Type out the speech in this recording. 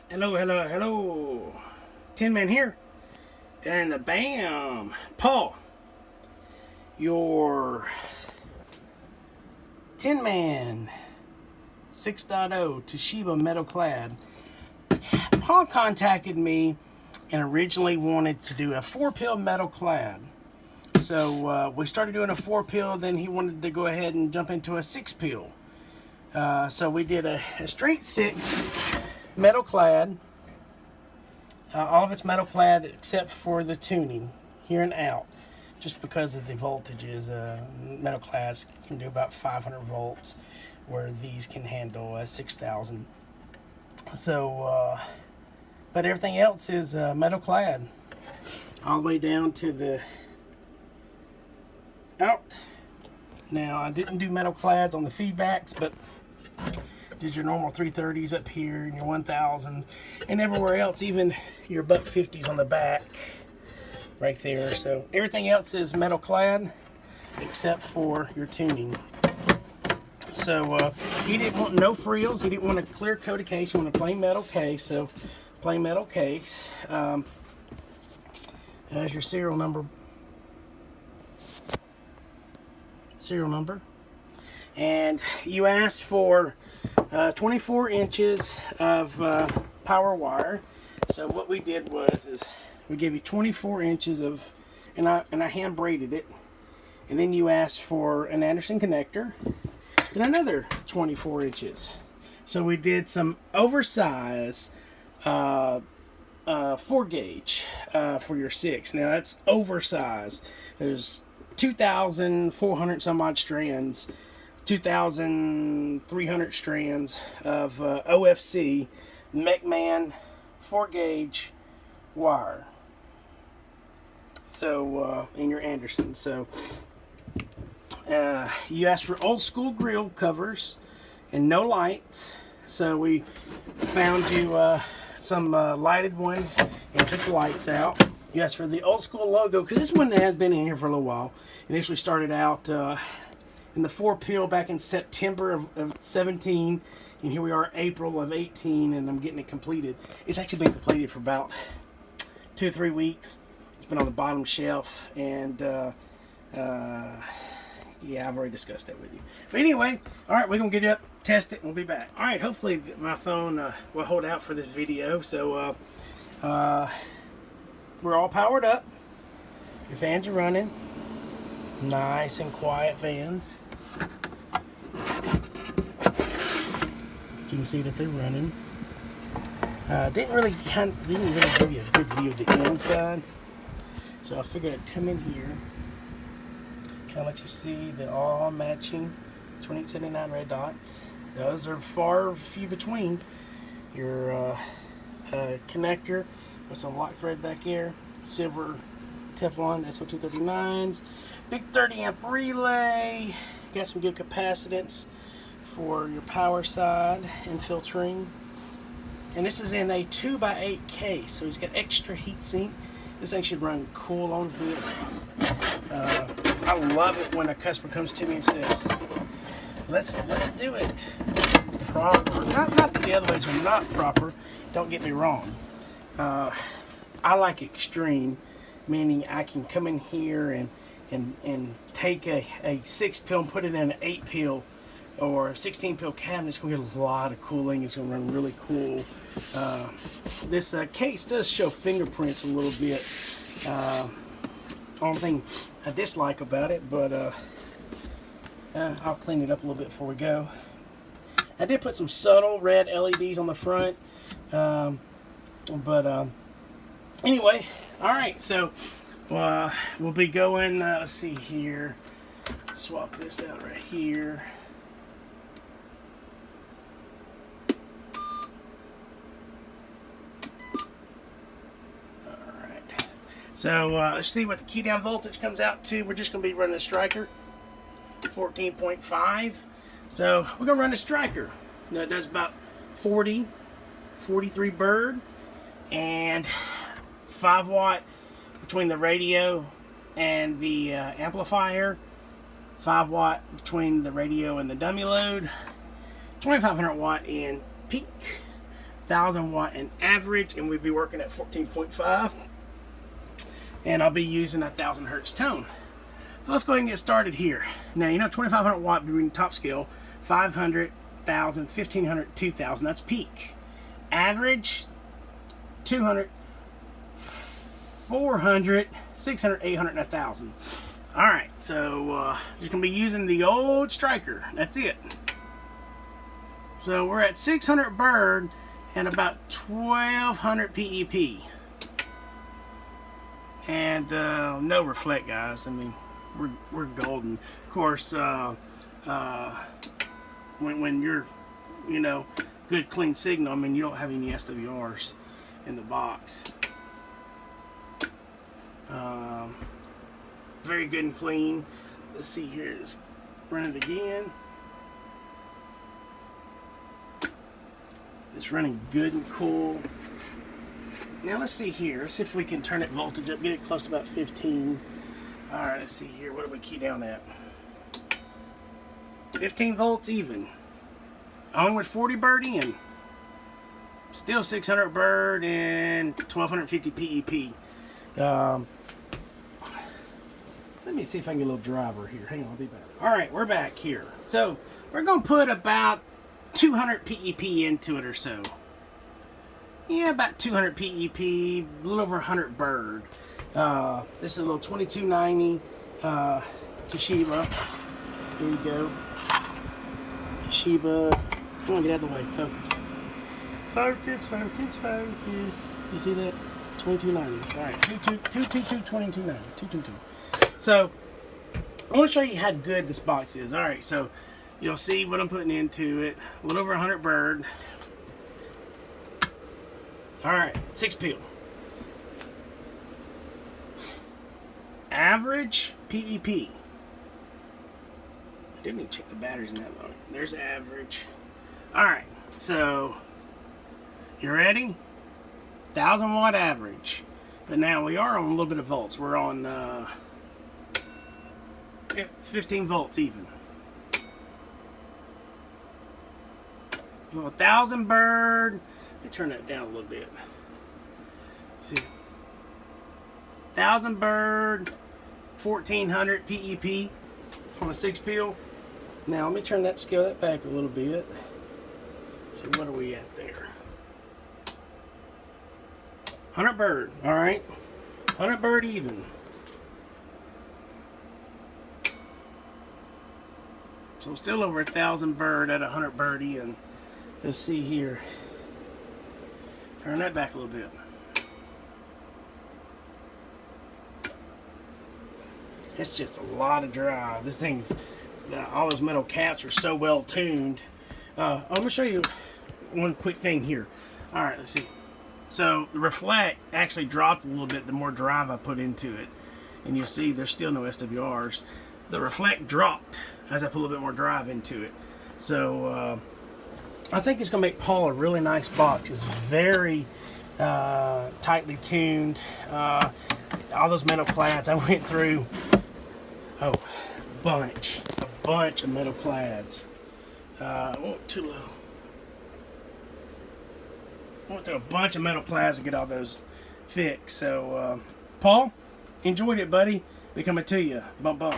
Hello, hello, hello. Tinman here. Down in the BAM. Paul, your Tinman 6.0 Toshiba metal clad. Paul contacted me and originally wanted to do a 4-pill metal clad. So we started doing a 4-pill, then he wanted to go ahead and jump into a 6-pill. So we did a straight 6 metal clad. All of it's metal clad except for the tuning here and out, just because of the voltages. Metal clads can do about 500 volts, where these can handle 6,000. So, but everything else is metal clad, all the way down to the out. Now, I didn't do metal clads on the feedbacks, but did your normal 330s up here and your 1000 and everywhere else, even your buck 50s on the back right there. So everything else is metal clad except for your tuning. So he didn't want no frills, he didn't want a clear coated case, he wanted a plain metal case. So plain metal case. There's your serial number, and you asked for 24 inches of power wire. So what we did was we gave you 24 inches of, and I hand braided it, and then you asked for an Anderson connector and another 24 inches. So we did some oversized 4 gauge for your 6. Now that's oversized. There's 2,400 some odd strands, 2,300 strands of OFC McMahon 4 gauge wire. So in your Anderson. So you asked for old school grill covers and no lights. So we found you some lighted ones and took the lights out. You asked for the old school logo, because this one has been in here for a little while. Initially started out in the 4-pill back in September of 17, and here we are April of 18, and I'm getting it completed. It's actually been completed for about 2 or 3 weeks. It's been on the bottom shelf, and yeah, I've already discussed that with you. But anyway, all right, we're gonna get it up, test it, we'll be back. All right, hopefully my phone will hold out for this video. So we're all powered up. Your fans are running. Nice and quiet fans. You can see that they're running. Didn't really give you a good view of the inside. So I figured I'd come in here, kind of let you see the all matching 2879 red dots. Those are far few between. Your connector with some lock thread back here, silver Teflon SO239s, big 30 amp relay, got some good capacitance for your power side and filtering. And this is in a 2x8 case, so he's got extra heat sink. This thing should run cool on here. I love it when a customer comes to me and says, let's do it proper. Not that the other ways are not proper, don't get me wrong. I like extreme, meaning I can come in here and take a 6-pill and put it in an 8-pill or a 16-pill cabinet. It's going to get a lot of cooling. It's going to run really cool. This case does show fingerprints a little bit. Only thing I dislike about it, but I'll clean it up a little bit before we go. I did put some subtle red LEDs on the front, anyway, all right, so we'll be going, let's see here, swap this out right here. All right, so let's see what the key down voltage comes out to. We're just going to be running a striker, 14.5. So we're going to run a striker. Now it does about 43 bird, and 5 watt between the radio and the amplifier, 5 watt between the radio and the dummy load, 2500 watt in peak, 1,000 watt and average, and we'll be working at 14.5. And I'll be using a 1,000 hertz tone. So let's go ahead and get started here. Now, 2,500 watt between top scale, 500, 1,000, 1,500, 2,000. That's peak. Average, 200, 400, 600, 800, and 1,000. All right, so just gonna be using the old striker. That's it. So we're at 600 bird and about 1,200 PEP. And no reflect, guys. I mean, we're golden. Of course, when you're, good clean signal, I mean, you don't have any SWRs in the box. Very good and clean. Let's see here. Let's run it again. It's running good and cool. Now let's see here. Let's see if we can turn it voltage up, get it close to about 15. All right, let's see here. What do we key down at? 15 volts even. Only with 40 bird in. Still 600 bird and 1,250 PEP. Let me see if I can get a little driver here. Hang on, I'll be back. All right, we're back here. So we're gonna put about 200 PEP into it or so. Yeah, about 200 PEP, a little over 100 bird. This is a little 2290 Toshiba. Here you go. Toshiba. Come on, get out of the way. Focus. Focus, focus, focus. You see that? 2290s. All right, 2290. 222. So, I want to show you how good this box is. All right, so you'll see what I'm putting into it. A little over 100 bird. All right, 6 peel. Average PEP. I didn't even check the batteries in that moment. There's average. All right, so you ready? 1,000 watt average. But now we are on a little bit of volts. We're on 15 volts even. 1,000 bird. Let me turn that down a little bit. See, 1,000 bird, 1,400 PEP on a 6 peel. Now let me turn that, scale that back a little bit. See, what are we at there? 100 bird, all right. 100 bird even. So still over 1,000 bird at 100 bird in. Let's see here. Turn that back a little bit. It's just a lot of drive. This thing's, all those metal caps are so well tuned. I'm going to show you one quick thing here. All right, let's see. So the reflect actually dropped a little bit the more drive I put into it. And you'll see there's still no SWRs. The reflect dropped as I put a little bit more drive into it. So I think it's going to make Paul a really nice box. It's very tightly tuned. All those metal clads I went through, a bunch of metal clads. Too low. I went through a bunch of metal clads to get all those fixed. So Paul, enjoyed it, buddy. Be coming to you. Bump bump.